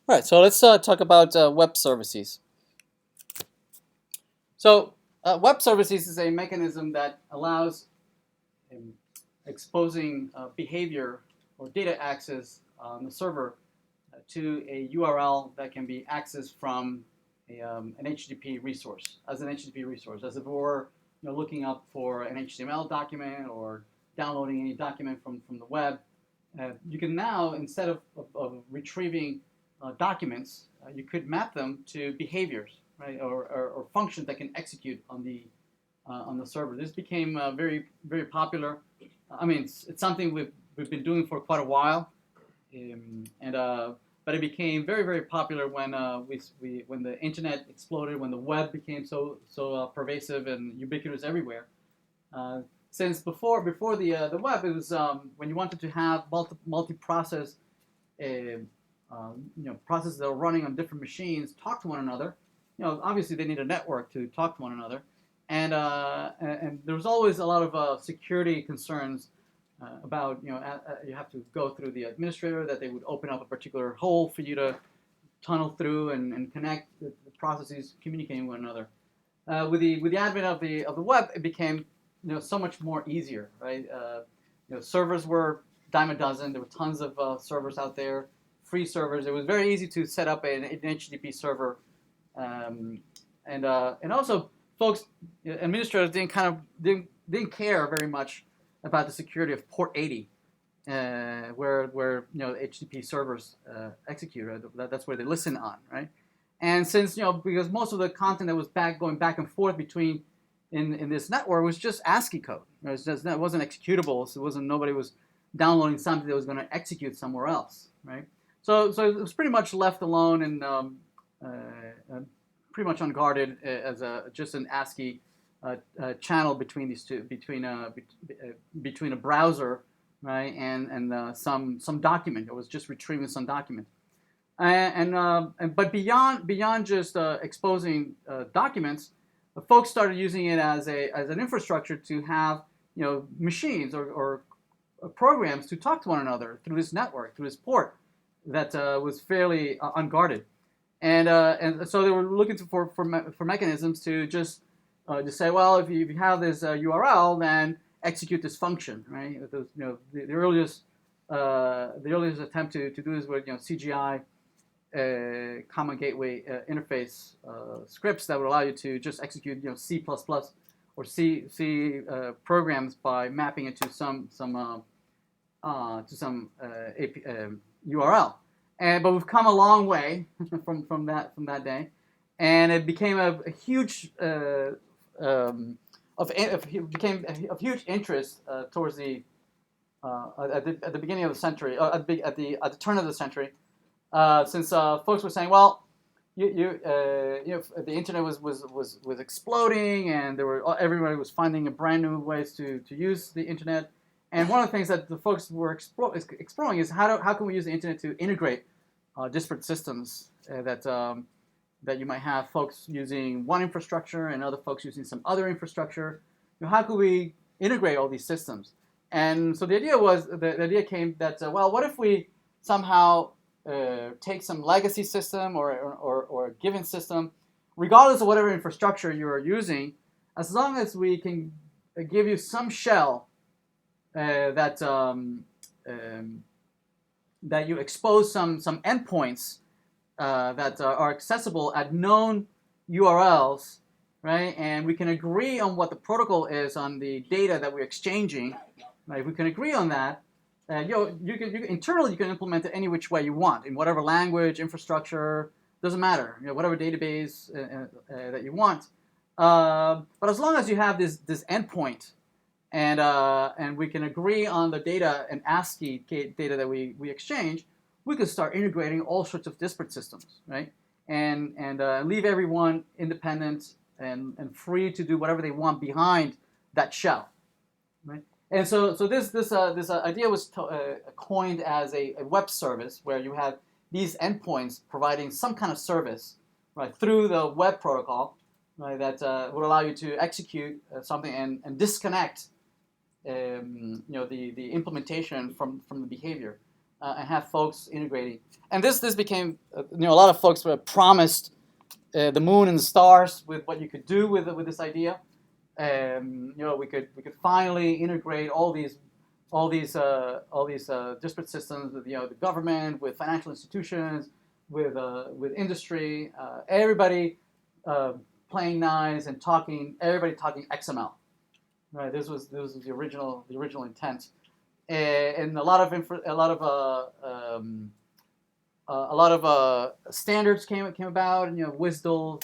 All right, so let's talk about web services. So, web services is a mechanism that allows um, exposing behavior or data access on the server to a URL that can be accessed from an HTTP resource, as an HTTP resource, as if we were looking up for an HTML document or downloading any document from the web. You can now, instead of retrieving documents, you could map them to behaviors, right, or functions that can execute on the server. This became very popular. I mean, it's something we've been doing for quite a while, and but it became very popular when when the internet exploded, when the web became so pervasive and ubiquitous everywhere. Uh, since before the web, it was when you wanted to have multi-process processes that are running on different machines talk to one another. Obviously they need a network to talk to one another, and there was always a lot of security concerns about you have to go through the administrator, that they would open up a particular hole for you to tunnel through and connect the processes communicating with one another. With the advent of the web, it became so much more easier, right? Servers were dime a dozen. There were tons of servers out there, free servers. It was very easy to set up an HTTP server, and also folks, administrators didn't care very much about the security of port 80, where HTTP servers execute. Right? That's where they listen on, right? And since because most of the content that was going back and forth between in this network was just ASCII code. It wasn't executable. So nobody was downloading something that was going to execute somewhere else, right? So it was pretty much left alone and pretty much unguarded as just an ASCII channel between these two, between a browser, right, and some document. It was just retrieving some document. But beyond just exposing documents, folks started using it as an infrastructure to have machines or programs to talk to one another through this network, through this port that was fairly unguarded, and so they were looking for mechanisms to just say, well, if you have this URL, then execute this function, right? The earliest attempt to do this with CGI common gateway interface scripts that would allow you to just execute C++ or C programs by mapping it to some URL. But we've come a long way from that day, and it became a huge became of huge interest towards at the beginning of the century, at the turn of the century, since folks were saying, well, the internet was exploding, and everybody was finding a brand new ways to use the internet. And one of the things that the folks were exploring is how can we use the internet to integrate disparate systems that you might have folks using one infrastructure and other folks using some other infrastructure. How could we integrate all these systems? And so the idea came that well, what if we somehow take some legacy system or a given system, regardless of whatever infrastructure you are using, as long as we can give you some shell that you expose some endpoints that are accessible at known URLs, right? And we can agree on what the protocol is on the data that we're exchanging, right? If we can agree on that, you can internally you can implement it any which way you want, in whatever language, infrastructure, doesn't matter, whatever database that you want. But as long as you have this endpoint, and we can agree on the data and ASCII data that we exchange, we can start integrating all sorts of disparate systems, right? And leave everyone independent and free to do whatever they want behind that shell, right? And so this idea was coined as a web service, where you have these endpoints providing some kind of service, right, through the web protocol, right, that would allow you to execute something and disconnect the implementation from the behavior. and have folks integrating. And this became, a lot of folks were promised the moon and the stars with what you could do with this idea. We could finally integrate all these disparate systems with the government, with financial institutions, with industry, everybody playing nice and everybody talking XML. Right, this was the original intent, and a lot of standards came about, and WSDL,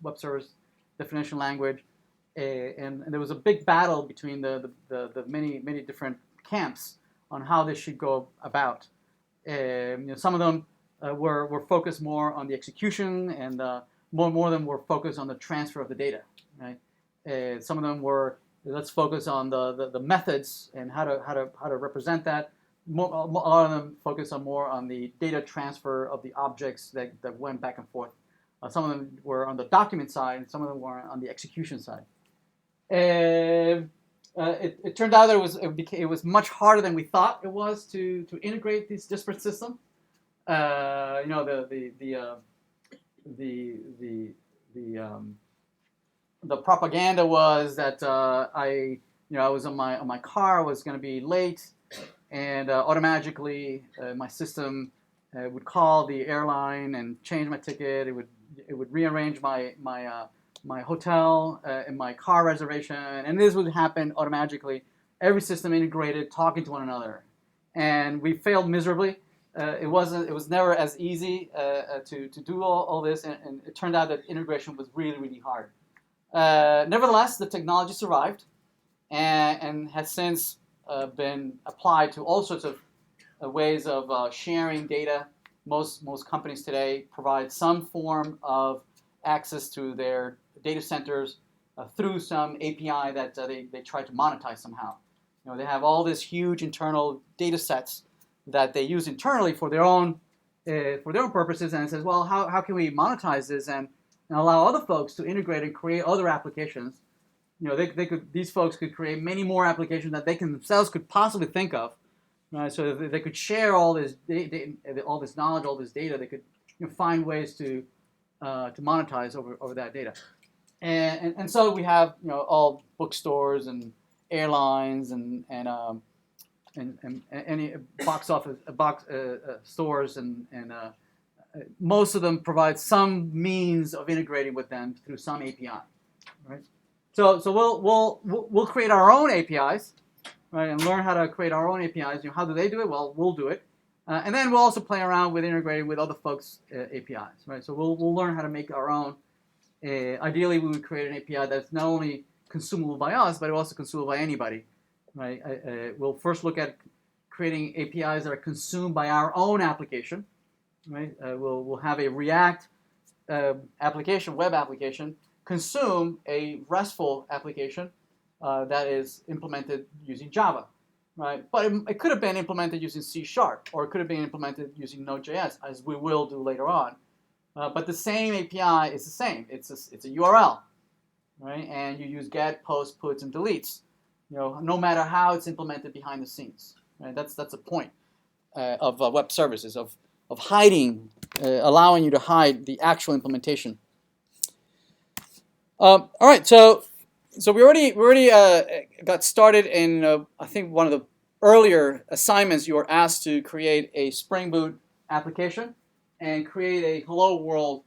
web service definition language, and there was a big battle between the many different camps on how this should go about. Some of them were focused more on the execution, and more of them were focused on the transfer of the data. Right, some of them were, let's focus on the methods and how to represent that. A lot of them focus more on the data transfer of the objects that went back and forth. Some of them were on the document side, and some of them were on the execution side. It turned out that it was much harder than we thought it was to integrate these disparate systems. The propaganda was that I was on my car, I was going to be late, and automatically my system would call the airline and change my ticket. It would rearrange my hotel and my car reservation, and this would happen automatically. Every system integrated, talking to one another, and we failed miserably. It was never as easy to do all this, and it turned out that integration was really hard. Nevertheless, the technology survived and has since been applied to all sorts of ways of sharing data. Most companies today provide some form of access to their data centers through some API that they try to monetize somehow. They have all these huge internal data sets that they use internally for their own purposes, and it says, well, how can we monetize this and allow other folks to integrate and create other applications? These folks could create many more applications that they themselves could possibly think of. Right? So if they could share all this all this knowledge, all this data, they could find ways to monetize over that data. And so we have all bookstores and airlines and any stores and most of them provide some means of integrating with them through some API, right? So we'll create our own APIs, right, and learn how to create our own APIs. How do they do it? Well, we'll do it, and then we'll also play around with integrating with other folks' APIs, right? So we'll learn how to make our own. Ideally, we would create an API that's not only consumable by us, but also consumable by anybody, right? We'll first look at creating APIs that are consumed by our own application, right? We'll have a React application, web application, consume a RESTful application that is implemented using Java, right? But it could have been implemented using C#, or it could have been implemented using Node.js, as we will do later on. But the same API is the same. It's a URL, right? And you use get, post, puts, and deletes. No matter how it's implemented behind the scenes, right? That's the point of web services, of hiding, allowing you to hide the actual implementation. All right, so we already got started in I think one of the earlier assignments. You were asked to create a Spring Boot application and create a Hello World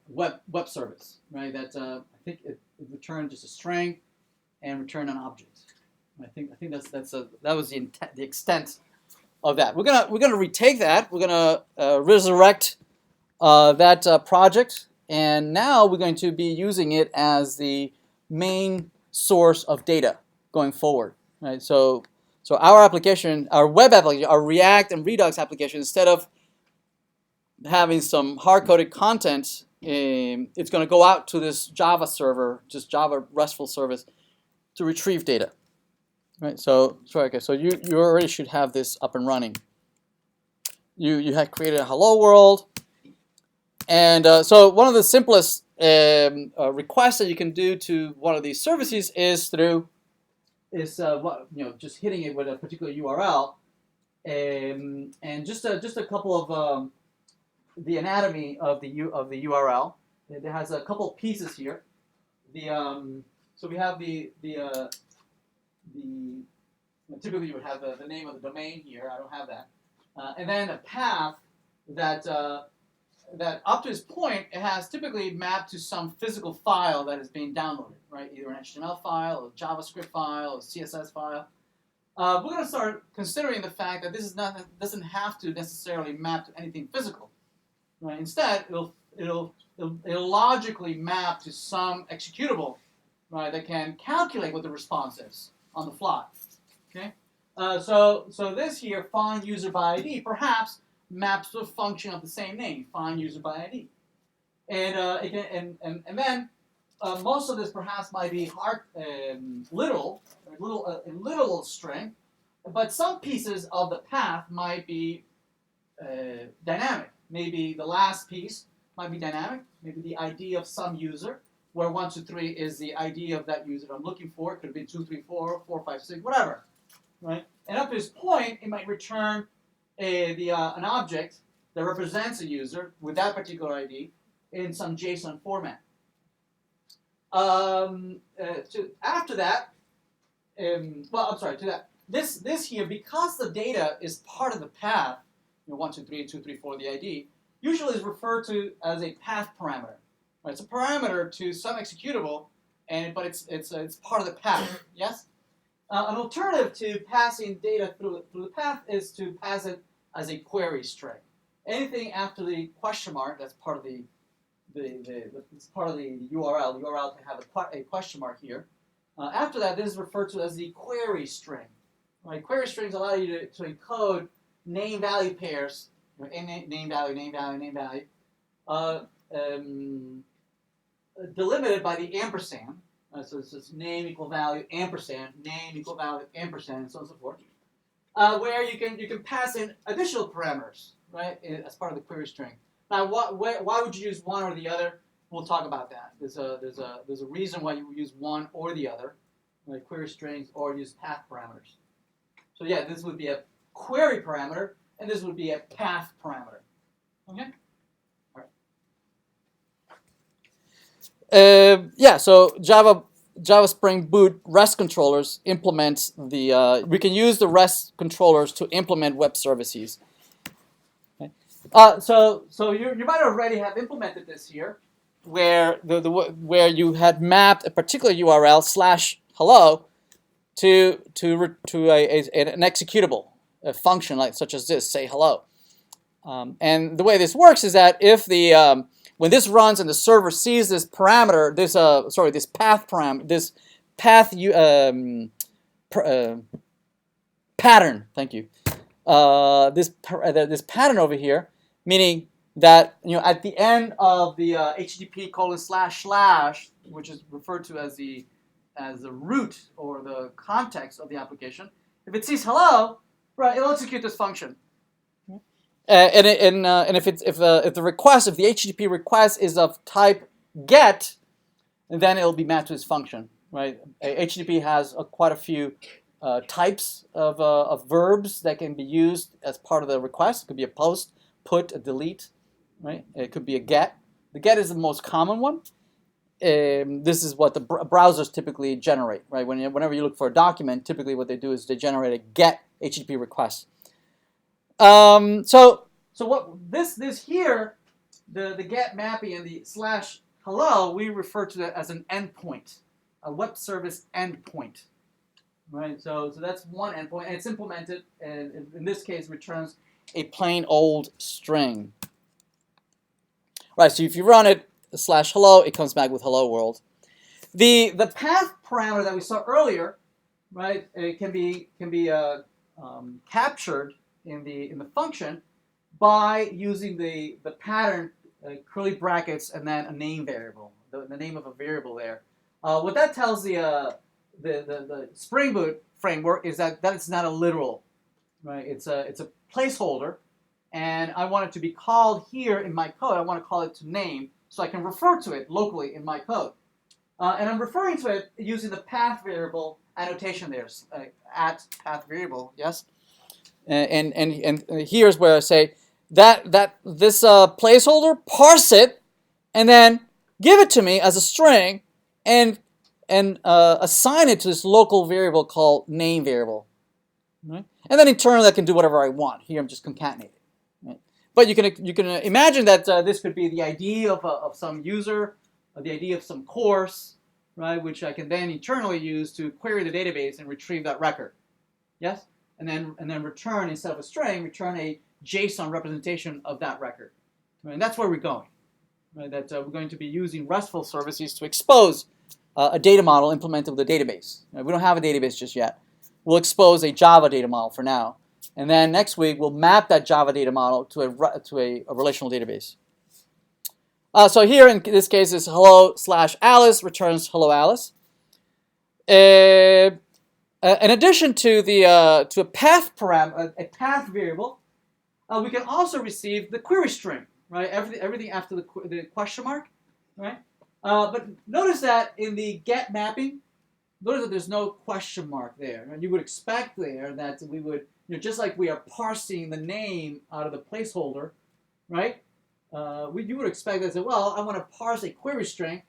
web service, right? That I think it returned just a string and returned an object. I think that was the extent of that. We're gonna retake that. We're gonna resurrect that project, and now we're going to be using it as the main source of data going forward. Right. So our application, our web application, our React and Redux application, instead of having some hard-coded content, it's going to go out to this Java server, just Java RESTful service, to retrieve data. Right. So you already should have this up and running. You had created a Hello World, and so one of the simplest requests that you can do to one of these services is just hitting it with a particular URL And just a couple of the anatomy of the URL. It has a couple pieces here. So we have the typically you would have the name of the domain here. I don't have that. And then a path that that up to this point, it has typically mapped to some physical file that is being downloaded, right? Either an HTML file, a JavaScript file, a CSS file. We're going to start considering the fact that this is doesn't have to necessarily map to anything physical, right? Instead, it'll logically map to some executable, right? That can calculate what the response is on the fly. Okay. So this here, find user by ID, perhaps maps to a function of the same name, find user by ID, and then most of this perhaps might be literal string, but some pieces of the path might be dynamic. Maybe the last piece might be dynamic. Maybe the ID of some user, where 1, 2, 3 is the ID of that user I'm looking for. It could be 2, 3, 4, 4, 5, 6, whatever, right? And up to this point, it might return an object that represents a user with that particular ID in some JSON format. After that, to that, this here, because the data is part of the path, 1, 2, 3, 2, 3, 4, the ID, usually is referred to as a path parameter. Right? It's a parameter to some executable, but it's part of the path. Yes. An alternative to passing data through the path is to pass it as a query string. Anything after the question mark, that's part of it's part of the URL. The URL can have a question mark here. After that, this is referred to as the query string. Right? Query strings allow you to encode name-value pairs, name value, name value, name value, delimited by the ampersand. So it's just name equal value ampersand, name equal value ampersand, and so on and so forth. Where you can pass in additional parameters, right, as part of the query string. Now, why would you use one or the other? We'll talk about that. There's a reason why you use one or the other, right, query strings or use path parameters. So yeah, this would be a query parameter, and this would be a path parameter. Okay. All right. Yeah. So Java Spring Boot REST controllers implements we can use the REST controllers to implement web services. Okay. So you might already have implemented this here, where where you had mapped a particular URL /hello to an executable, a function like such as this, say hello. And the way this works is that if when this runs and the server sees this parameter, this path parameter, this path pattern. Thank you. This pattern over here, meaning that at the end of the HTTP ://, which is referred to as the root or the context of the application, if it sees hello, right, it'll execute this function. And if the HTTP request is of type GET, then it'll be mapped to this function, right? HTTP has quite a few types of verbs that can be used as part of the request. It could be a post, put, a delete, right? It could be a get. The get is the most common one. This is what the browsers typically generate, right? Whenever you look for a document, typically what they do is they generate a get HTTP request. So what this here, the get mapping and the /hello, we refer to that as an endpoint, a web service endpoint, right? So that's one endpoint, and it's implemented, and in this case returns a plain old string. Right. So if you run it /hello, it comes back with hello world. The path parameter that we saw earlier, right? It can be captured in the function by using the pattern curly brackets and then a name variable, the name of a variable there. What that tells the Spring Boot framework is that it's not a literal, right? It's a placeholder, and I want it to be called here in my code. I want to call it to name, so I can refer to it locally in my code. And I'm referring to it using the path variable annotation there, at path variable, yes? And here's where I say this placeholder, parse it, and then give it to me as a string, and assign it to this local variable called nameVariable. Right? And then internally I can do whatever I want. Here I'm just concatenating. Right? But you can imagine that this could be the ID of some user, or the ID of some course, right? Which I can then internally use to query the database and retrieve that record. Yes, and then return, instead of a string, return a JSON representation of that record. Right? And that's where we're going. Right? That we're going to be using RESTful services to expose a data model implemented with a database. Right? We don't have a database just yet. We'll expose a Java data model for now, and then next week we'll map that Java data model to a relational database. So here in this case is hello/Alice returns hello Alice. In addition to a path variable, we can also receive the query string, right? Everything after the question mark, right? But notice that in the get mapping, notice that there's no question mark there. And you would expect there that we would, just like we are parsing the name out of the placeholder, right? You would expect that, well, I want to parse a query string.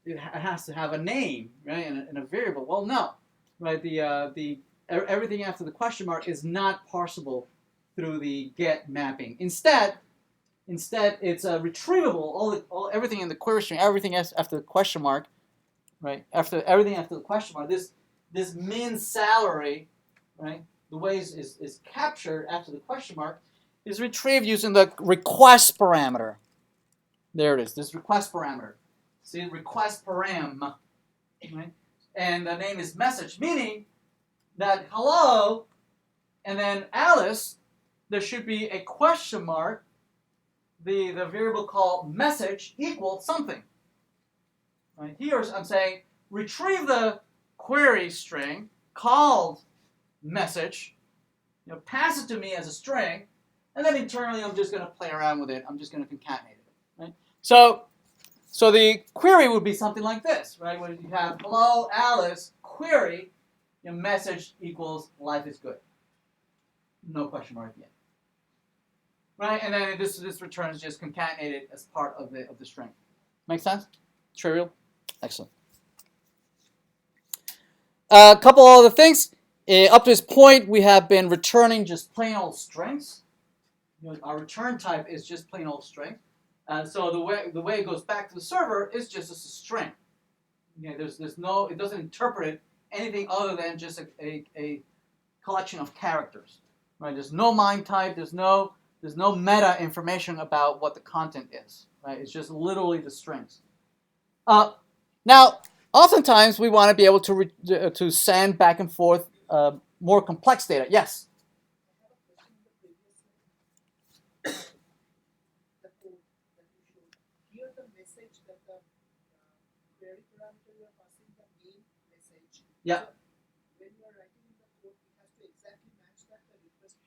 It has to have a name, right, and a variable. Well, no, right? Everything after the question mark is not parsable through the get mapping. Instead, it's retrievable. Everything in the query string, everything after the question mark, right? Everything after the question mark, this minsalary, right? The way is captured after the question mark is retrieved using the request parameter. There it is. This request parameter. See, request param, right? And the name is message, meaning that hello, and then Alice, there should be a question mark. The variable called message equals something. Right? Here I'm saying retrieve the query string called message, pass it to me as a string, and then internally I'm just going to play around with it. I'm just going to concatenate it. Right? So the query would be something like this, right? Where you have hello Alice query, message equals life is good. No question mark yet. Right? And then this returns just concatenated as part of the string. Make sense? Trivial? Excellent. A couple other things. Up to this point, we have been returning just plain old strings. Our return type is just plain old string. So the way it goes back to the server is just as a string. There's no, it doesn't interpret anything other than just a collection of characters. Right? There's no MIME type. There's no meta information about what the content is. Right? It's just literally the strings. Now, oftentimes we want to be able to send back and forth more complex data. Yes. Yeah.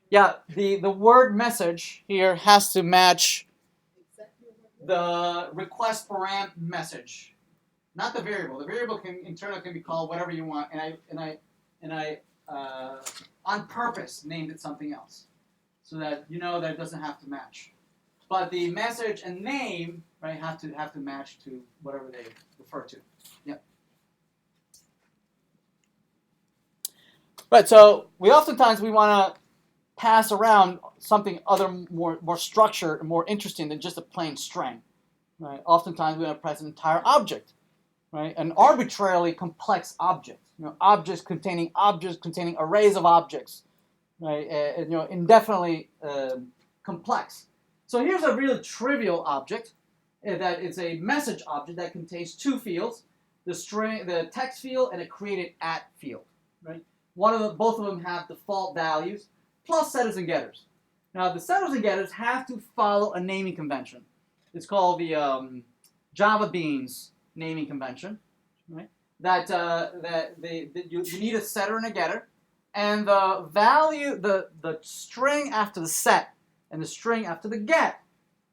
Yeah, the word message here has to match the request param message, not the variable. The variable internally can be called whatever you want, and I on purpose named it something else, so that that it doesn't have to match. But the message and name, right, have to match to whatever they refer to. Yep. Right. So oftentimes we want to pass around something more structured and more interesting than just a plain string. Right? Oftentimes we want to press an entire object, right? An arbitrarily complex object. Objects containing arrays of objects, right? Indefinitely complex. So here's a really trivial object that is a message object that contains two fields: the text field and a created at field. Right? Both of them have default values plus setters and getters. Now the setters and getters have to follow a naming convention. It's called the Java Beans naming convention. Right? You need a setter and a getter, and the value, the string after the set and the string after the get,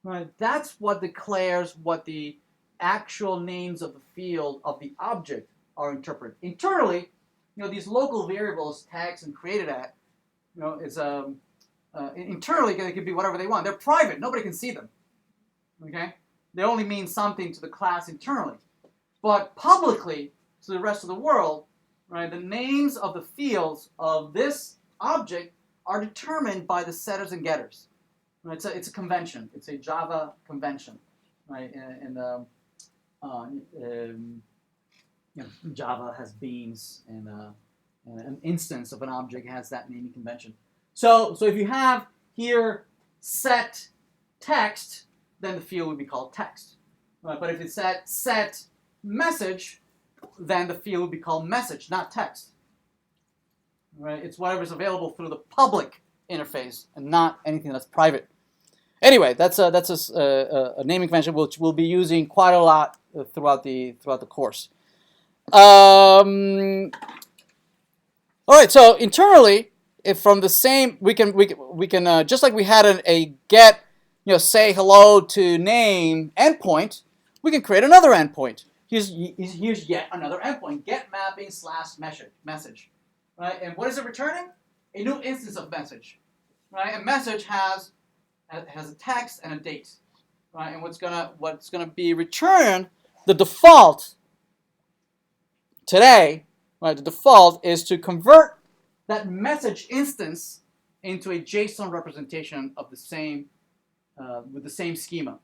right? That's what declares what the actual names of the field of the object are interpreted. Internally, these local variables, tags, and created at, It's internally they could be whatever they want. They're private. Nobody can see them. Okay, they only mean something to the class internally, but publicly to the rest of the world, right? The names of the fields of this object are determined by the setters and getters. Right? It's a convention. It's a Java convention, right? Java has beans, and an instance of an object has that naming convention. So if you have here set text, then the field would be called text. Right? But if it's set message, then the field would be called message, not text. Right? It's whatever's available through the public interface and not anything that's private. Anyway, that's a naming convention which we'll be using quite a lot throughout the course. All right, so internally, if from the same, we can just like we had a get, say hello to name endpoint, we can create another endpoint. Here's yet another endpoint, get mapping / message, right? And what is it returning? A new instance of message, right? And message has a text and a date, right? And what's gonna be returned, the default today, right? The default is to convert that message instance into a JSON representation of the same with the same schema,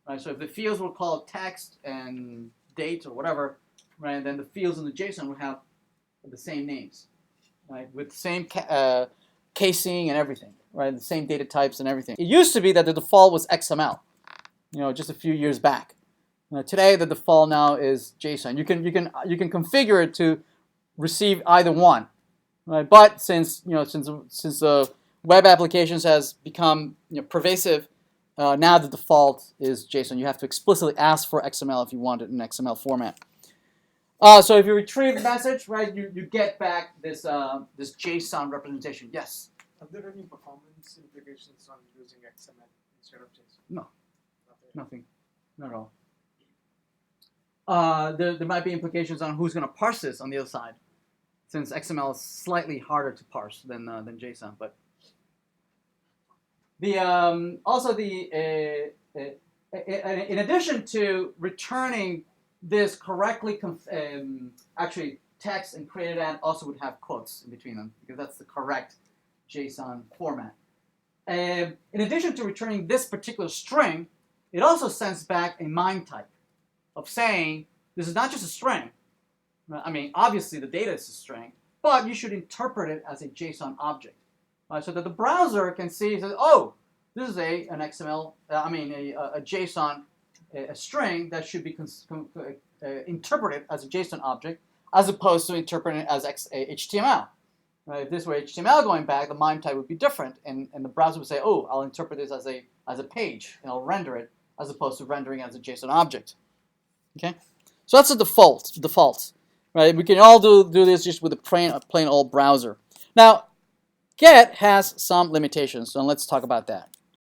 right? So if the fields were called text and date or whatever, right, then the fields in the JSON would have the same names, right, with the same casing and everything, right, the same data types and everything. It used to be that the default was XML, just a few years back. Today the default now is JSON. You can configure it to receive either one, right? But since web applications has become pervasive, now the default is JSON. You have to explicitly ask for XML if you want it in XML format. So if you retrieve the message, right, you get back this JSON representation. Yes. Are there any performance implications on using XML instead of JSON? No, nothing, not at all. There might be implications on who's going to parse this on the other side, since XML is slightly harder to parse than JSON. But in addition to returning this correctly, actually text and created and also would have quotes in between them because that's the correct JSON format. In addition to returning this particular string, it also sends back a MIME type of saying this is not just a string. I mean, obviously the data is a string, but you should interpret it as a JSON object, right? So that the browser can see, oh, this is an XML, a JSON, a string that should be interpreted as a JSON object, as opposed to interpreting it as HTML. Right? If this were HTML going back, the MIME type would be different, and the browser would say, oh, I'll interpret this as a page, and I'll render it, as opposed to rendering as a JSON object. Okay, so that's the default, right? We can all do this just with a plain old browser. Now, get has some limitations, so let's talk about that.